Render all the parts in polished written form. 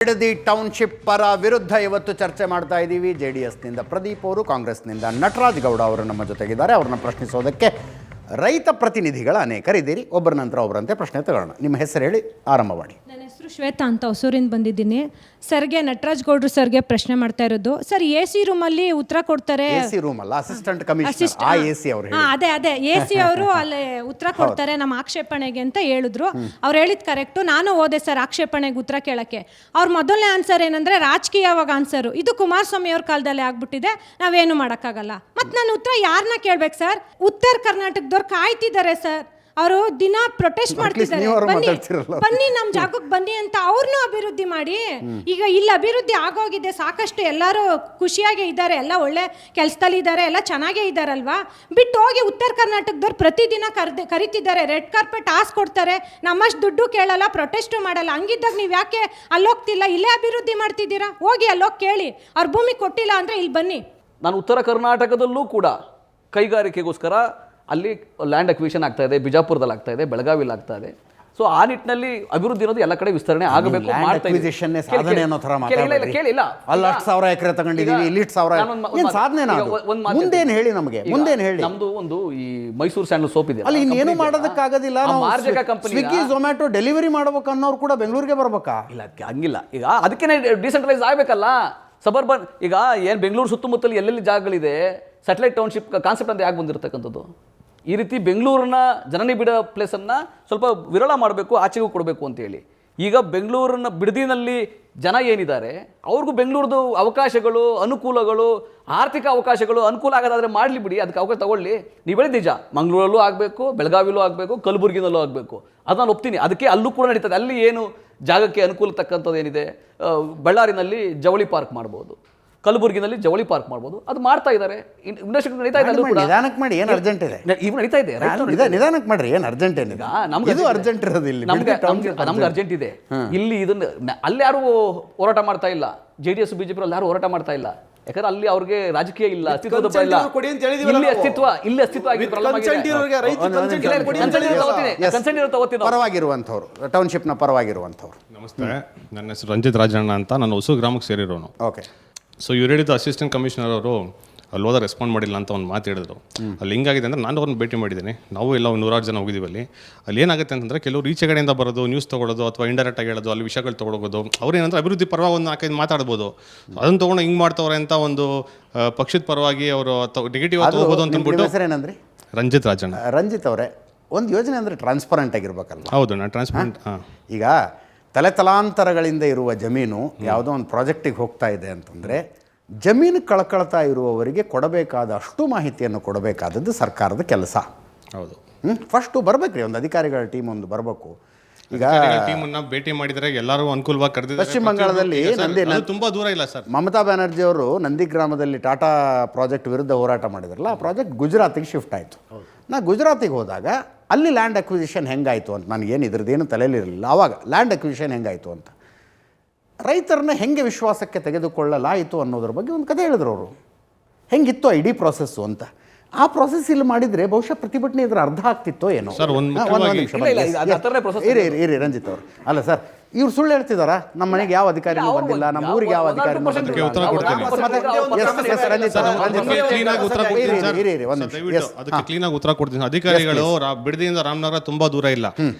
Bidadi township ಪರ ವಿರುದ್ಧ ಇವತ್ತು ಚರ್ಚೆ ಮಾಡ್ತಾ ಇದ್ದೀವಿ. JDSನಿಂದ ಪ್ರದೀಪ್ ಅವರು, ಕಾಂಗ್ರೆಸ್ನಿಂದ ನಟರಾಜ್ ಗೌಡ ಅವರು ನಮ್ಮ ಜೊತೆಗಿದ್ದಾರೆ. ಅವ್ರನ್ನ ಪ್ರಶ್ನಿಸೋದಕ್ಕೆ ರೈತ ಪ್ರತಿನಿಧಿಗಳ ಅನೇಕರಿದ್ದೀರಿ. ಒಬ್ಬರ ನಂತರ ಒಬ್ಬರಂತೆ ಪ್ರಶ್ನೆ ತಗೊಳ್ಳೋಣ. ನಿಮ್ಮ ಹೆಸರು ಹೇಳಿ, ಆರಂಭ ಮಾಡಿ. ನನ್ನ ಹೆಸರು ಶ್ವೇತಾ ಅಂತ, ಹೊಸೂರಿಂದ ಬಂದಿದ್ದೀನಿ. ಸರ್ಗೆ, ನಟರಾಜ್ ಗೌಡ್ರು ಸರ್ಗೆ ಪ್ರಶ್ನೆ ಮಾಡ್ತಾ ಇರೋದು. ಸರ್, AC ರೂಮಲ್ಲಿ ಉತ್ತರ ಕೊಡ್ತಾರೆ. AC ರೂಮ್ ಅಲ್ಲ, ಅಸಿಸ್ಟೆಂಟ್ ಕಮಿಷನರ್ AC ಅವರು. ಅದೇ AC ಅವರು ಅಲ್ಲಿ ಉತ್ತರ ಕೊಡ್ತಾರೆ ನಮ್ಮ ಆಕ್ಷೇಪಣೆಗೆ ಅಂತ ಹೇಳಿದ್ರು. ಅವ್ರು ಹೇಳಿದ್ ಕರೆಕ್ಟು. ನಾನು ಹೋದೆ ಸರ್ ಆಕ್ಷೇಪಣೆಗೆ ಉತ್ತರ ಕೇಳಕ್ಕೆ. ಅವ್ರ ಮೊದಲನೇ ಆನ್ಸರ್ ಏನಂದ್ರೆ ರಾಜಕೀಯವಾಗಿ ಆನ್ಸರು, ಇದು ಕುಮಾರಸ್ವಾಮಿ ಅವ್ರ ಕಾಲದಲ್ಲೇ ಆಗ್ಬಿಟ್ಟಿದೆ, ನಾವೇನು ಮಾಡೋಕ್ಕಾಗಲ್ಲ. ಮತ್ತು ನಾನು ಉತ್ತರ ಯಾರನ್ನ ಕೇಳ್ಬೇಕು ಸರ್? ಉತ್ತರ ಕರ್ನಾಟಕದವ್ರು ಕಾಯ್ತಿದ್ದಾರೆ ಸರ್. ಅವರು ದಿನ ಪ್ರೊಟೆಸ್ಟ್ ಮಾಡ್ತಿದ್ದಾರೆ, ಬನ್ನಿ ನಮ್ಮ ಜಾಗಕ್ಕೆ ಬನ್ನಿ ಅಂತ. ಅವ್ರನ್ನೂ ಅಭಿವೃದ್ಧಿ ಮಾಡಿ. ಈಗ ಇಲ್ಲಿ ಅಭಿವೃದ್ಧಿ ಆಗೋಗಿದೆ ಸಾಕಷ್ಟು, ಎಲ್ಲರೂ ಖುಷಿಯಾಗೇ ಇದ್ದಾರೆ, ಎಲ್ಲ ಒಳ್ಳೆ ಕೆಲಸದಲ್ಲಿ ಇದ್ದಾರೆ, ಎಲ್ಲ ಚೆನ್ನಾಗೇ ಇದ್ದಾರಲ್ವಾ. ಬಿಟ್ಟು ಹೋಗಿ ಉತ್ತರ ಕರ್ನಾಟಕದವ್ರು ಪ್ರತಿದಿನ ಕರಿತಿದ್ದಾರೆ, ರೆಡ್ ಕಾರ್ಪೆಟ್ ಆಸ್ ಕೊಡ್ತಾರೆ, ನಮ್ಮಷ್ಟು ದುಡ್ಡು ಕೇಳಲ್ಲ, ಪ್ರೊಟೆಸ್ಟು ಮಾಡಲ್ಲ. ಹಂಗಿದ್ದಾಗ ನೀವು ಯಾಕೆ ಅಲ್ಲೋಗ್ತಿಲ್ಲ? ಇಲ್ಲೇ ಅಭಿವೃದ್ಧಿ ಮಾಡ್ತಿದ್ದೀರಾ? ಹೋಗಿ ಅಲ್ಲೋಗಿ ಕೇಳಿ. ಅವ್ರ ಭೂಮಿ ಕೊಟ್ಟಿಲ್ಲ ಅಂದರೆ ಇಲ್ಲಿ ಬನ್ನಿ. ನಾನು ಉತ್ತರ ಕರ್ನಾಟಕದಲ್ಲೂ ಕೂಡ ಕೈಗಾರಿಕೆಗೋಸ್ಕರ ಅಲ್ಲಿ ಲ್ಯಾಂಡ್ ಅಕ್ವಿಷನ್ ಆಗ್ತಾ ಇದೆ, ಬಿಜಾಪುರದಲ್ಲಿ ಆಗ್ತಾ ಇದೆ, ಬೆಳಗಾವಿಯಲ್ಲಿ ಆಗ್ತಾ ಇದೆ. ಸೊ ಆ ನಿಟ್ಟಿನಲ್ಲಿ ಅಭಿವೃದ್ಧಿ ಅನ್ನೋದು ಎಲ್ಲ ಕಡೆ ವಿಸ್ತರಣೆ ಆಗಬೇಕು. ಸಾಧನೆ ಅನ್ನೋ ಥರ ಕೇಳಿಲ್ಲ, ಅಲ್ಲಿ 10,000 ಎಕರೆ ತಗೊಂಡಿದ್ದೀವಿ, ಇಲ್ಲಿ 1,000 ಸಾಧನೆ. ಮುಂದೇನು ಹೇಳಿ, ನಮಗೆ ಮುಂದೇನು ಹೇಳಿ. ನಮ್ದು ಒಂದು ಈ ಮೈಸೂರು ಸ್ಯಾಂಡಲ್ ಸೋಪ್ ಇದೆ, ಅಲ್ಲಿ ಇನ್ನೇನು ಮಾಡೋದಕ್ಕಾಗೋದಿಲ್ಲ. ಮಾರ್ಜಕ ಕಂಪನಿ, ಸ್ವಿಗ್ಗಿ ಝೊಮ್ಯಾಟೊ ಡೆಲಿವರಿ ಮಾಡ್ಬೇಕು ಅನ್ನೋರು ಕೂಡ ಬೆಂಗಳೂರಿಗೆ ಬರ್ಬೇಕಾ? ಇಲ್ಲ, ಹಂಗಿಲ್ಲ. ಈಗ ಅದಕ್ಕೇನೆ ಡಿಸೆಂಟ್ರಲೈಸ್ ಆಗಬೇಕಲ್ಲ. ಸಬರ್ಬನ್ ಈಗ ಏನು ಬೆಂಗಳೂರು ಸುತ್ತಮುತ್ತಲು ಎಲ್ಲೆಲ್ಲಿ ಜಾಗಗಳಿದೆ, ಸ್ಯಾಟಲೈಟ್ ಟೌನ್ಶಿಪ್ ಕಾನ್ಸೆಪ್ಟ್ ಅಂತ ಯಾಕೆ ಬಂದಿರತಕ್ಕಂಥದ್ದು? ಈ ರೀತಿ ಬೆಂಗಳೂರಿನ ಜನನಿಬಿಡ ಪ್ಲೇಸನ್ನು ಸ್ವಲ್ಪ ವಿರಳ ಮಾಡಬೇಕು, ಆಚೆಗೂ ಕೊಡಬೇಕು ಅಂತೇಳಿ. ಈಗ ಬೆಂಗಳೂರಿನ ಬಿಡದಿನಲ್ಲಿ ಜನ ಏನಿದ್ದಾರೆ ಅವ್ರಿಗೂ ಬೆಂಗಳೂರದು ಅವಕಾಶಗಳು, ಅನುಕೂಲಗಳು, ಆರ್ಥಿಕ ಅವಕಾಶಗಳು ಅನುಕೂಲ ಆಗೋದಾದರೆ ಮಾಡಲಿ ಬಿಡಿ, ಅದಕ್ಕೆ ಅವಕಾಶ ತಗೊಳ್ಳಿ. ನೀವು ಹೇಳಿದ ನಿಜ, ಮಂಗಳೂರಲ್ಲೂ ಆಗಬೇಕು, ಬೆಳಗಾವಿಲೂ ಆಗಬೇಕು, ಕಲಬುರಗಿನಲ್ಲೂ ಆಗಬೇಕು, ಅದು ನಾನು ಒಪ್ತೀನಿ. ಅದಕ್ಕೆ ಅಲ್ಲೂ ಕೂಡ ನಡೀತದೆ. ಅಲ್ಲಿ ಏನು ಜಾಗಕ್ಕೆ ಅನುಕೂಲ ತಕ್ಕಂಥದ್ದು ಏನಿದೆ, ಬಳ್ಳಾರಿನಲ್ಲಿ ಜವಳಿ ಪಾರ್ಕ್ ಮಾಡ್ಬೋದು, ಕಲಬುರಗಿನಲ್ಲಿ ಜವಳಿ ಪಾರ್ಕ್ ಮಾಡ್ಬೋದು, ಅದು ಮಾಡ್ತಾ ಇದ್ದಾರೆ. ಇಂಡಸ್ಟ್ರಿ ನಡೀತಾ ಇದೆ. ನಿಧಾನಕ್ಕೆ ಮಾಡಿ, ಏನು ಅರ್ಜೆಂಟ್ ಇದೆ? ಈಗ ನಡೀತಾ ಇದೆ, ನಿಧಾನಕ್ಕೆ ಮಾಡ್ರಿ, ಏನು ಅರ್ಜೆಂಟ್ ಏನಿದೆ? ನಮ್ಗೆ ಅರ್ಜೆಂಟ್ ಇರೋದಿಲ್ಲ, ನಮ್ಗೆ ಅರ್ಜೆಂಟ್ ಇದೆ. ಇಲ್ಲಿ ಇದನ್ನ ಅಲ್ಲಿ ಯಾರು ಹೋರಾಟ ಮಾಡ್ತಾ ಇಲ್ಲ, JDS BJP ಯಾರು ಹೋರಾಟ ಮಾಡ್ತಾ ಇಲ್ಲ. ಯಾಕಂದ್ರೆ ಅಲ್ಲಿ ಅವ್ರಿಗೆ ರಾಜಕೀಯ ಇಲ್ಲ, ಅಸ್ತಿತ್ವದ ಇಲ್ಲ. ಇಲ್ಲಿ ಅಸ್ತಿತ್ವ ಪರವಾಗಿರುವಂಥವ್ರು, ಟೌನ್ಶಿಪ್ನ ಪರವಾಗಿರುವಂಥವ್ರು. ನಮಸ್ತೆ, ನನ್ನ ಹೆಸರು ರಂಜಿತ್ ರಾಜಣ್ಣ ಅಂತ, ನಾನು ಹೊಸೂರು ಗ್ರಾಮಕ್ಕೆ ಸೇರಿರೋನು. ಓಕೆ. ಸೊ ಇವ್ರು ಹೇಳಿದ್ದು ಅಸಿಸ್ಟೆಂಟ್ ಕಮಿಷನರ್ ಅವರು ಅಲ್ಲಿ ಹೋದ ರೆಸ್ಪಾಂಡ್ ಮಾಡಿಲ್ಲ ಅಂತ ಒಂದು ಮಾತು ಹೇಳಿದ್ರು. ಅಲ್ಲಿ ಹಿಂಗಾಗಿದೆ ಅಂದರೆ ನಾನು ಅವ್ರನ್ನ ಭೇಟಿ ಮಾಡಿದ್ದೀನಿ, ನಾವು ಎಲ್ಲ 100 ಜನ ಹೋಗಿದ್ದೀವಿ. ಅಲ್ಲಿ ಏನಾಗುತ್ತೆ ಅಂತಂದರೆ ಕೆಲವರು ಈಚೆ ಕಡೆಯಿಂದ ಬರೋದು, ನ್ಯೂಸ್ ತೊಗೊಳೋದು ಅಥವಾ ಇಂಡೈರೆಕ್ಟಾಗಿ ಹೇಳೋದು, ಅಲ್ಲಿ ವಿಷಯಗಳು ತೊಗೊಳೋದು. ಅವ್ರು ಏನಂದ್ರೆ ಅಭಿವೃದ್ಧಿ ಪರವಾಗಿ ಒಂದು 4-5 ಮಾತಾಡ್ಬೋದು, ಅದನ್ನು ತೊಗೊಂಡು ಹಿಂಗೆ ಮಾಡ್ತವ್ರೆ ಅಂತ ಒಂದು ಪಕ್ಷದ ಪರವಾಗಿ ಅವರು ನೆಗೆಟಿವ್ ತೊಗೋಬೋದು ಅಂತ ಅಂದ್ಬಿಟ್ಟು. ಏನಂದ್ರಿ? ರಂಜಿತ್ ರಾಜಣ್ಣ. ರಂಜಿತ್ ಅವರೇ, ಒಂದು ಯೋಜನೆ ಅಂದರೆ ಟ್ರಾನ್ಸ್ಪರೆಂಟ್ ಆಗಿರ್ಬೇಕಲ್ಲ? ಹೌದು, ನಾನು ಟ್ರಾನ್ಸ್ಪರೆಂಟ್. ಈಗ ತಲೆತಲಾಂತರಗಳಿಂದ ಇರುವ ಜಮೀನು ಯಾವುದೋ ಒಂದು ಪ್ರಾಜೆಕ್ಟಿಗೆ ಹೋಗ್ತಾ ಇದೆ ಅಂತಂದರೆ, ಜಮೀನು ಕಳ್ಕೊಳ್ತಾ ಇರುವವರಿಗೆ ಕೊಡಬೇಕಾದ ಅಷ್ಟು ಮಾಹಿತಿಯನ್ನು ಕೊಡಬೇಕಾದದ್ದು ಸರ್ಕಾರದ ಕೆಲಸ. ಹೌದು. ಫಸ್ಟು ಬರ್ಬೇಕ್ರಿ, ಒಂದು ಅಧಿಕಾರಿಗಳ ಟೀಮ್ ಒಂದು ಬರಬೇಕು. ಈಗ ಟೀಮನ್ನ ಭೇಟಿ ಮಾಡಿದರೆ ಎಲ್ಲರೂ ಅನುಕೂಲವಾಗಿ ಕರೆದಿದ್ದಾರೆ. ಪಶ್ಚಿಮ ಬಂಗಾಳದಲ್ಲಿ ತುಂಬಾ ದೂರ ಇಲ್ಲ ಸರ್. ಮಮತಾ ಬ್ಯಾನರ್ಜಿ ಅವರು ನಂದಿಗ್ರಾಮದಲ್ಲಿ ಟಾಟಾ ಪ್ರಾಜೆಕ್ಟ್ ವಿರುದ್ಧ ಹೋರಾಟ ಮಾಡಿದ್ರಲ್ಲ, ಆ ಪ್ರಾಜೆಕ್ಟ್ ಗುಜರಾತಿಗೆ ಶಿಫ್ಟ್ ಆಯಿತು. ನಾ ಗುಜರಾತಿಗೆ ಹೋದಾಗ ಅಲ್ಲಿ ಲ್ಯಾಂಡ್ ಅಕ್ವಿಸಿಷನ್ ಹೆಂಗಾಯಿತು ಅಂತ ನನಗೇನು ಇದ್ರದ್ದೇನು ತಲೆಯಲ್ಲಿರಲಿಲ್ಲ. ಆವಾಗ ಲ್ಯಾಂಡ್ ಅಕ್ವಿಸಿಷನ್ ಹೆಂಗಾಯಿತು ಅಂತ, ರೈತರನ್ನ ಹೆಂಗೆ ವಿಶ್ವಾಸಕ್ಕೆ ತೆಗೆದುಕೊಳ್ಳಲಾಯಿತು ಅನ್ನೋದ್ರ ಬಗ್ಗೆ ಒಂದು ಕಥೆ ಹೇಳಿದ್ರು ಅವರು. ಹೆಂಗಿತ್ತು ಆ ಇಡೀ ಪ್ರಾಸೆಸ್ಸು ಅಂತ. ಆ ಪ್ರಾಸೆಸ್ ಇಲ್ಲಿ ಮಾಡಿದರೆ ಬಹುಶಃ ಪ್ರತಿಭಟನೆ ಇದ್ರ ಅರ್ಧ ಆಗ್ತಿತ್ತೋ ಏನೋ. ಇರಿ ರಂಜಿತ್ ಅವರು, ಅಲ್ಲ ಸರ್, ಇವ್ರು ಸುಳ್ಳು ಹೇಳ್ತಿದಾರಾ? ನಮ್ಮ ಮನೆಗೆ ಯಾವ ಅಧಿಕಾರಿನೂ ಬಂದಿಲ್ಲ, ನಮ್ಮ ಊರಿಗೆ ಯಾವ ಅಧಿಕಾರಿ ಕ್ಲೀನಾಗಿ ಉತ್ತರ ಕೊಡ್ತೀನಿ. ಅಧಿಕಾರಿಗಳು ಬಿಡದಿಯಿಂದ ರಾಮನಗರ ತುಂಬಾ ದೂರ ಇಲ್ಲ,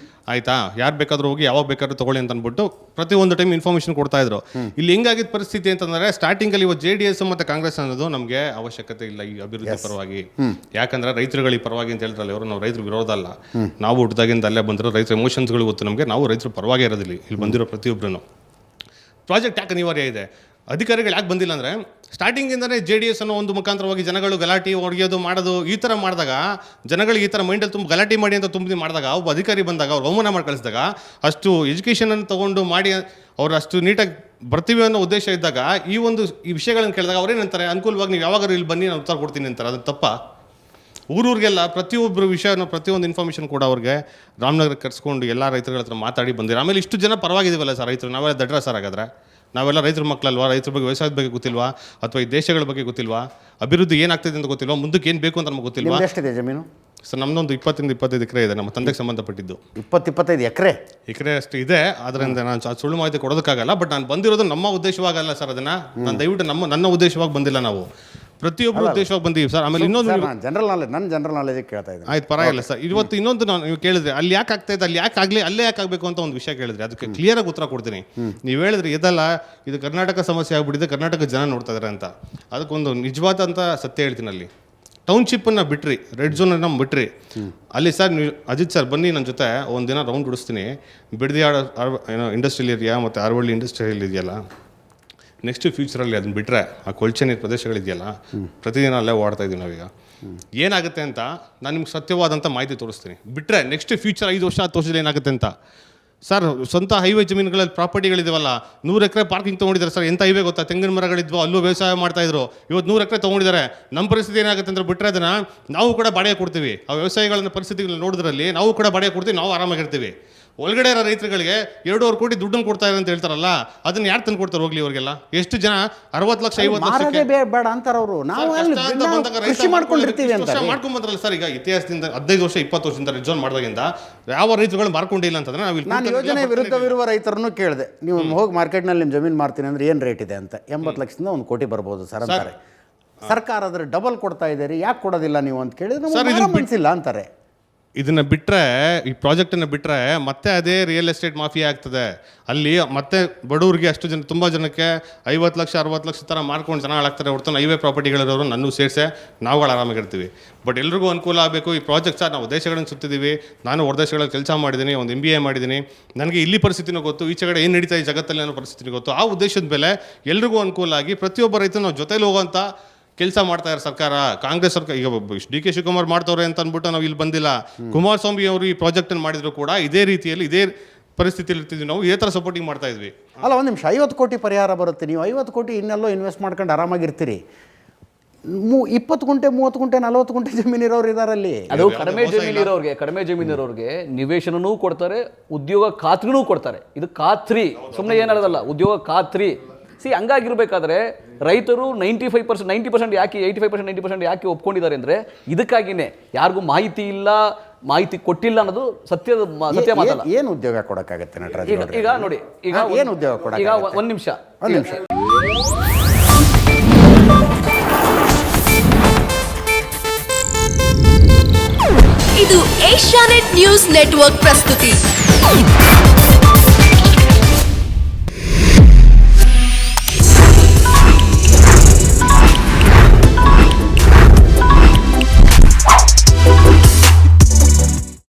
ಆಯ್ತಾ? ಯಾರು ಬೇಕಾದ್ರೂ ಹೋಗಿ ಯಾವಾಗ ಬೇಕಾದ್ರೂ ತಗೊಳ್ಳಿ ಅಂತ ಅಂದ್ಬಿಟ್ಟು ಪ್ರತಿಯೊಂದು ಟೈಮ್ ಇನ್ಫಾರ್ಮೇಶನ್ ಕೊಡ್ತಾ ಇದ್ರು. ಇಲ್ಲಿ ಹೆಂಗಾಗಿದ್ದ ಪರಿಸ್ಥಿತಿ ಅಂತಂದ್ರೆ, ಸ್ಟಾರ್ಟಿಂಗ್ ಅಲ್ಲಿ JDS ಮತ್ತೆ ಕಾಂಗ್ರೆಸ್ ಅನ್ನೋದು ನಮಗೆ ಅವಶ್ಯಕತೆ ಇಲ್ಲ ಈ ಅಭಿವೃದ್ಧಿ ಪರವಾಗಿ. ಯಾಕಂದ್ರೆ ರೈತರುಗಳಿಗೆ ಪರವಾಗಿ ಅಂತ ಹೇಳ್ತಾರಲ್ಲ ಇವರು, ನಾವು ರೈತರು ವಿರೋಧ ಅಲ್ಲ. ನಾವು ಹುಟ್ಟಿದಾಗಿಂದ ಅಲ್ಲೇ ಬಂದಿರೋ ರೈತರ ಎಮೋಷನ್ಸ್ಗಳು ಗೊತ್ತು ನಮಗೆ. ನಾವು ರೈತರು ಪರವಾಗಿ ಇರೋದಿಲ್ಲ, ಇಲ್ಲಿ ಬಂದಿರೋ ಪ್ರತಿಯೊಬ್ಬರು. ಪ್ರಾಜೆಕ್ಟ್ ಯಾಕೆ ಅನಿವಾರ್ಯ ಇದೆ, ಅಧಿಕಾರಿಗಳು ಯಾಕೆ ಬಂದಿಲ್ಲ ಅಂದರೆ, ಸ್ಟಾರ್ಟಿಂಗಿಂದಲೇ JDS ಅನ್ನೋ ಒಂದು ಮುಖಾಂತರವಾಗಿ ಜನಗಳು ಗಲಾಟೆ ಹೊಡೆಯೋದು ಮಾಡೋದು ಈ ಥರ ಮಾಡಿದಾಗ, ಜನಗಳಿಗೆ ಈ ಥರ ಮೈಂಡಲ್ಲಿ ತುಂಬ ಗಲಾಟೆ ಮಾಡಿ ಅಂತ ತುಂಬ ಮಾಡಿದಾಗ, ಒಬ್ಬ ಅಧಿಕಾರಿ ಬಂದಾಗ ಅವ್ರು ಅವಮಾನ ಮಾಡಿ ಕಳಿಸಿದಾಗ, ಅಷ್ಟು ಎಜುಕೇಷನನ್ನು ತೊಗೊಂಡು ಮಾಡಿ ಅವ್ರು ಅಷ್ಟು ನೀಟಾಗಿ ಬರ್ತೀವಿ ಅನ್ನೋ ಉದ್ದೇಶ ಇದ್ದಾಗ ಈ ವಿಷಯಗಳನ್ನು ಕೇಳಿದಾಗ ಅವ್ರೇನಂತಾರೆ, ಅನುಕೂಲವಾಗಿ ನೀವು ಯಾವಾಗಾದ್ರೂ ಇಲ್ಲಿ ಬನ್ನಿ, ನಾನು ಉತ್ತರ ಕೊಡ್ತೀನಿ ಅಂತಾರೆ. ಅದು ತಪ್ಪ. ಊರೂರಿಗೆಲ್ಲ ಪ್ರತಿಯೊಬ್ಬರು ವಿಷಯನ, ಪ್ರತಿಯೊಂದು ಇನ್ಫಾರ್ಮೇಷನ್ ಕೂಡ ಅವ್ರಿಗೆ ರಾಮನಗರಕ್ಕೆ ಕರ್ಸ್ಕೊಂಡು ಎಲ್ಲ ರೈತರುಗಳ ಹತ್ರ ಮಾತಾಡಿ ಬಂದಿರಿ. ಆಮೇಲೆ ಇಷ್ಟು ಜನ ಪರವಾಗಿದ್ದೀವಲ್ಲ ಸರ್ ರೈತರು, ನಾವೆಲ್ಲ ದಡ್ರ ಸರ್ ಹಾಗಾದ್ರೆ ನಾವೆಲ್ಲ ರೈತರ ಮಕ್ಕಳಲ್ವಾ? ರೈತರ ಬಗ್ಗೆ, ವ್ಯವಸಾಯದ ಬಗ್ಗೆ ಗೊತ್ತಿಲ್ವಾ? ಅಥವಾ ಈ ದೇಶಗಳ ಬಗ್ಗೆ ಗೊತ್ತಿಲ್ವಾ? ಅಭಿವೃದ್ಧಿ ಏನಾಗ್ತಿದೆ ಅಂತ ಗೊತ್ತಿಲ್ವಾ? ಮುಂದಕ್ಕೆ ಏನು ಬೇಕು ಅಂತ ನಮ್ಗೆ ಗೊತ್ತಿಲ್ವಾ? ಎಷ್ಟಿದೆ ಜಮೀನು ಸರ್ ನಮ್ಮದೊಂದು 20-25 ಎಕರೆ ಇದೆ, ನಮ್ಮ ತಂದೆಗೆ ಸಂಬಂಧಪಟ್ಟಿದ್ದು. 20-25 ಎಕರೆ ಅಷ್ಟು ಇದೆ. ಅದರಿಂದ ನಾನು ಸುಳ್ಳು ಮಾಹಿತಿ ಕೊಡೋದಕ್ಕಾಗಲ್ಲ. ಬಟ್ ನಾನು ಬಂದಿರೋದು ನಮ್ಮ ಉದ್ದೇಶವಾಗಲ್ಲ ಸರ್. ಅದನ್ನು ನಾನು ದಯವಿಟ್ಟು ನನ್ನ ಉದ್ದೇಶವಾಗಿ ಬಂದಿಲ್ಲ. ನಾವು ಪ್ರತಿಯೊಬ್ಬರು ಉದ್ದೇಶವಾಗಿ ಬಂದೀವಿ ಸರ್. ಆಮೇಲೆ ಇನ್ನೊಂದು ನನ್ನ ಜನರಲ್ ನಾಲೆಜ್ ಕೇಳ್ತಾ ಇದ್ದೀನಿ. ಆಯ್ತು, ಪರವಾಗಿಲ್ಲ ಸರ್. ಇವತ್ತು ಇನ್ನೊಂದು ನೀವು ಕೇಳಿದ್ರೆ ಅಲ್ಲಿ ಯಾಕೆ ಆಗ್ತಾ ಇದೆ, ಅಲ್ಲಿ ಯಾಕೆ ಆಗಲಿ, ಅಲ್ಲೇ ಯಾಕೆ ಆಗಬೇಕು ಅಂತ ಒಂದು ವಿಷಯ ಕೇಳಿದ್ರೆ ಅದಕ್ಕೆ ಕ್ಲಿಯರಾಗಿ ಉತ್ತರ ಕೊಡ್ತೀನಿ. ನೀವು ಹೇಳಿದ್ರೆ ಇದಲ್ಲ, ಇದು ಕರ್ನಾಟಕ ಸಮಸ್ಯೆ ಆಗ್ಬಿಟ್ಟಿದೆ, ಕರ್ನಾಟಕ ಜನ ನೋಡ್ತಾ ಇದ್ದಾರೆ ಅಂತ. ಅದಕ್ಕೊಂದು ನಿಜವಾದಂಥ ಸತ್ಯ ಹೇಳ್ತೀನಿ. ಅಲ್ಲಿ ಟೌನ್ಶಿಪ್ಪನ್ನು ಬಿಟ್ರಿ, ರೆಡ್ ಝೋನನ್ನು ಬಿಟ್ರಿ, ಅಲ್ಲಿ ಸರ್ ನೀವು ಅಜಿತ್ ಸರ್ ಬನ್ನಿ ನನ್ನ ಜೊತೆ ಒಂದು ದಿನ ರೌಂಡ್ ಬಿಡಿಸ್ತೀನಿ. ಬಿಡದಿ ಏನೋ ಇಂಡಸ್ಟ್ರಿಯಲ್ ಏರಿಯಾ ಮತ್ತು ಆರವಳ್ಳಿ ಇಂಡಸ್ಟ್ರಿಯಲ್ ಇದೆಯಲ್ಲ, ನೆಕ್ಸ್ಟ್ ಫ್ಯೂಚರಲ್ಲಿ ಅದನ್ನ ಬಿಟ್ಟರೆ ಆ ಕೊಳಚೆ ನೀರು ಪ್ರದೇಶಗಳಿದೆಯಲ್ಲ, ಪ್ರತಿದಿನ ಅಲ್ಲೇ ಓಡ್ತಾ ಇದ್ದೀವಿ ನಾವೀಗ. ಏನಾಗುತ್ತೆ ಅಂತ ನಾನು ನಿಮ್ಗೆ ಸತ್ಯವಾದಂಥ ಮಾಹಿತಿ ತೋರಿಸ್ತೀನಿ. ಬಿಟ್ಟರೆ ನೆಕ್ಸ್ಟ್ ಫ್ಯೂಚರ್ 5 ವರ್ಷ 10 ವರ್ಷದಲ್ಲಿ ಏನಾಗುತ್ತೆ ಅಂತ. ಸರ್ ಸ್ವಂತ ಹೈವೇ ಜಮೀನುಗಳಲ್ಲಿ ಪ್ರಾಪರ್ಟಿಗಳಿದಾವಲ್ಲ, 100 ಎಕರೆ ಪಾರ್ಕಿಂಗ್ ತೊಗೊಂಡಿದ್ದಾರೆ ಸರ್. ಎಂಥ ಹೈವೇ ಗೊತ್ತಾ? ತೆಂಗಿನ ಮರಗಳಿದ್ವು, ಅಲ್ಲೂ ವ್ಯವಸಾಯ ಮಾಡ್ತಾಯಿದ್ರು. ಇವತ್ತು 100 ಎಕರೆ ತೊಗೊಂಡಿದ್ದಾರೆ. ನಮ್ಮ ಪರಿಸ್ಥಿತಿ ಏನಾಗುತ್ತೆ ಅಂದರೆ ಬಿಟ್ಟರೆ ಅದನ್ನು ನಾವು ಕೂಡ ಬಾಡಿಗೆ ಕೊಡ್ತೀವಿ. ಆ ವ್ಯವಸಾಯಿಗಳನ್ನ ಪರಿಸ್ಥಿತಿಗಳನ್ನ ನೋಡಿದ್ರಲ್ಲಿ ನಾವು ಕೂಡ ಬಾಡಿಗೆ ಕೊಡ್ತೀವಿ, ನಾವು ಆರಾಮಾಗಿರ್ತೀವಿ. ಒಳಗಡೆ ಇರೋ ರೈತರುಗಳಿಗೆ 2.5 ಕೋಟಿ ದುಡ್ಡನ್ನು ಕೊಡ್ತಾರೆ ಅಂತ ಹೇಳ್ತಾರಲ್ಲ, ಅದನ್ನ ಯಾರು ತಂದು ಕೊಡ್ತಾರೆ ಹೋಗ್ಲಿ? ಅವ್ರಿಗೆಲ್ಲ ಎಷ್ಟು ಜನ 60 ಲಕ್ಷ 50 ಲಕ್ಷಕ್ಕೆ ಬೇಡ ಅಂತಾರೆ ಅವರು. ನಾವು ಕೃಷಿ ಮಾಡ್ಕೊಂಡಿರ್ತೀವಿ ಅಂತ ಮಾಡ್ಕೊಂಡ್ಬಂದ್ರಲ್ಲ ಸರ್. ಈಗ ಇತಿಹಾಸದಿಂದ 15 ವರ್ಷ 20 ವರ್ಷದಿಂದ ರಿಜೋನ್ ಮಾಡಿದಾಗಿಂದ ಯಾವ ರೈತರುಗಳು ಮಾರ್ಕೊಂಡಿಲ್ಲ ಅಂತಂದ್ರೆ ನಾನು ಯೋಜನೆ ವಿರುದ್ಧವಿರುವ ರೈತರನ್ನು ಕೇಳಿದೆ, ನೀವು ಹೋಗಿ ಮಾರ್ಕೆಟ್ನಲ್ಲಿ ನಿಮ್ಮ ಜಮೀನು ಮಾರ್ತೀನಿ ಅಂದರೆ ಏನು ರೇಟ್ ಇದೆ ಅಂತ. 80 ಲಕ್ಷದಿಂದ 1 ಕೋಟಿ ಬರ್ಬೋದು ಸರ್ ಅಂತಾರೆ. ಸರ್ಕಾರ ಅದ್ರ ಡಬಲ್ ಕೊಡ್ತಾ ಇದ್ದೀರಿ, ಯಾಕೆ ಕೊಡೋದಿಲ್ಲ ನೀವು ಅಂತ ಕೇಳಿದ್ರೆ ಮನಸ್ಸಿಲ್ಲ ಅಂತಾರೆ. ಇದನ್ನು ಬಿಟ್ಟರೆ, ಈ ಪ್ರಾಜೆಕ್ಟನ್ನು ಬಿಟ್ಟರೆ ಮತ್ತೆ ಅದೇ ರಿಯಲ್ ಎಸ್ಟೇಟ್ ಮಾಫಿಯಾ ಆಗ್ತದೆ. ಅಲ್ಲಿ ಮತ್ತೆ ಬಡವ್ರಿಗೆ ಅಷ್ಟು ಜನ, ತುಂಬ ಜನಕ್ಕೆ 50 ಲಕ್ಷ 60 ಲಕ್ಷ ಥರ ಮಾರ್ಕೊಂಡು ಜನ ಹಾಳಾಗ್ತಾರೆ. ಹೊರತು ಹೈವೇ ಪ್ರಾಪರ್ಟಿಗಳಿರೋರು ನನ್ನೂ ಸೇರಿಸೆ ನಾವುಗಳು ಆರಾಮಾಗಿರ್ತೀವಿ. ಬಟ್ ಎಲ್ರಿಗೂ ಅನುಕೂಲ ಆಗಬೇಕು. ಈ ಪ್ರಾಜೆಕ್ಟ್ ಸರ್ ನಾವು ದೇಶಗಳನ್ನು ಸುತ್ತಿದ್ದೀವಿ. ನಾನು ಹೊರ ದೇಶಗಳಲ್ಲಿ ಕೆಲಸ ಮಾಡಿದ್ದೀನಿ, ಒಂದು MBA ಮಾಡಿದ್ದೀನಿ. ನನಗೆ ಇಲ್ಲಿ ಪರಿಸ್ಥಿತಿನೂ ಗೊತ್ತು, ಈಚೆ ಕಡೆ ಏನು ನಡೀತಾ ಈ ಜಗತ್ತಲ್ಲಿ ಅನ್ನೋ ಪರಿಸ್ಥಿತಿನೂ ಗೊತ್ತು. ಆ ಉದ್ದೇಶದ ಮೇಲೆ ಎಲ್ರಿಗೂ ಅನುಕೂಲ ಆಗಿ ಪ್ರತಿಯೊಬ್ಬ ರೈತರು ನಾವು ಜೊತೆಲಿ ಹೋಗೋಂಥ ಕೆಲಸ ಮಾಡ್ತಾ ಇರೋ ಸರ್ಕಾರ, ಕಾಂಗ್ರೆಸ್ ಸರ್ಕಾರ. ಈಗ DK ಶಿವಕುಮಾರ್ ಮಾಡ್ತವ್ರೆ ಅಂತ ಅಂದ್ಬಿಟ್ಟು ನಾವು ಇಲ್ಲಿ ಬಂದಿಲ್ಲ. ಕುಮಾರಸ್ವಾಮಿ ಅವರು ಈ ಪ್ರಾಜೆಕ್ಟನ್ನು ಮಾಡಿದ್ರು ಕೂಡ ಇದೇ ರೀತಿಯಲ್ಲಿ, ಇದೇ ಪರಿಸ್ಥಿತಿಯಲ್ಲಿ ಇರ್ತಿದ್ವಿ ನಾವು. ಇದೇ ಥರ ಸಪೋರ್ಟಿಂಗ್ ಮಾಡ್ತಾ ಇದ್ವಿ. ಅಲ್ಲ, ಒಂದು ನಿಮಿಷ, 50 ಕೋಟಿ ಪರಿಹಾರ ಬರುತ್ತೆ. ನೀವು 50 ಕೋಟಿ ಇನ್ನೆಲ್ಲೋ ಇನ್ವೆಸ್ಟ್ ಮಾಡ್ಕೊಂಡು ಆರಾಮಾಗಿರ್ತೀರಿ. 20 ಗುಂಟೆ 30 ಗುಂಟೆ 40 ಗುಂಟೆ ಜಮೀನು ಇರೋರು ಇದಾರಲ್ಲಿ. ಅದು ಕಡಿಮೆ ಜಮೀನಿರೋರಿಗೆ ನಿವೇಶನನೂ ಕೊಡ್ತಾರೆ, ಉದ್ಯೋಗ ಖಾತ್ರಿನೂ ಕೊಡ್ತಾರೆ. ಇದು ಖಾತ್ರಿ, ಸುಮ್ಮನೆ ಏನಾರದಲ್ಲ, ಉದ್ಯೋಗ ಖಾತ್ರಿ. ಹಂಗಾಗಿರ್ಬೇಕಾದ್ರೆ ರೈತರು 95% 90% ಯಾಕೆ 85% 90% ಯಾಕೆ ಒಪ್ಕೊಂಡಿದ್ದಾರೆ ಅಂದರೆ ಇದಕ್ಕಾಗಿನೇ. ಯಾರಿಗೂ ಮಾಹಿತಿ ಇಲ್ಲ, ಮಾಹಿತಿ ಕೊಟ್ಟಿಲ್ಲ ಅನ್ನೋದು ಸತ್ಯ ಮಾತಲ್ಲ. ಏನು ಉದ್ಯೋಗ ಕೊಡೋಕ್ಕಾಗತ್ತೆ ನಟರಾಜ್? ಈಗ ನೋಡಿ, ಈಗ ಏನು ಉದ್ಯೋಗ ಕೊಡೋಕೆ? ಈಗ ಒಂದು ನಿಮಿಷ. ಇದು ಏಷ್ಯಾನೆಟ್ ನ್ಯೂಸ್ ನೆಟ್ವರ್ಕ್ ಪ್ರಸ್ತುತಿ.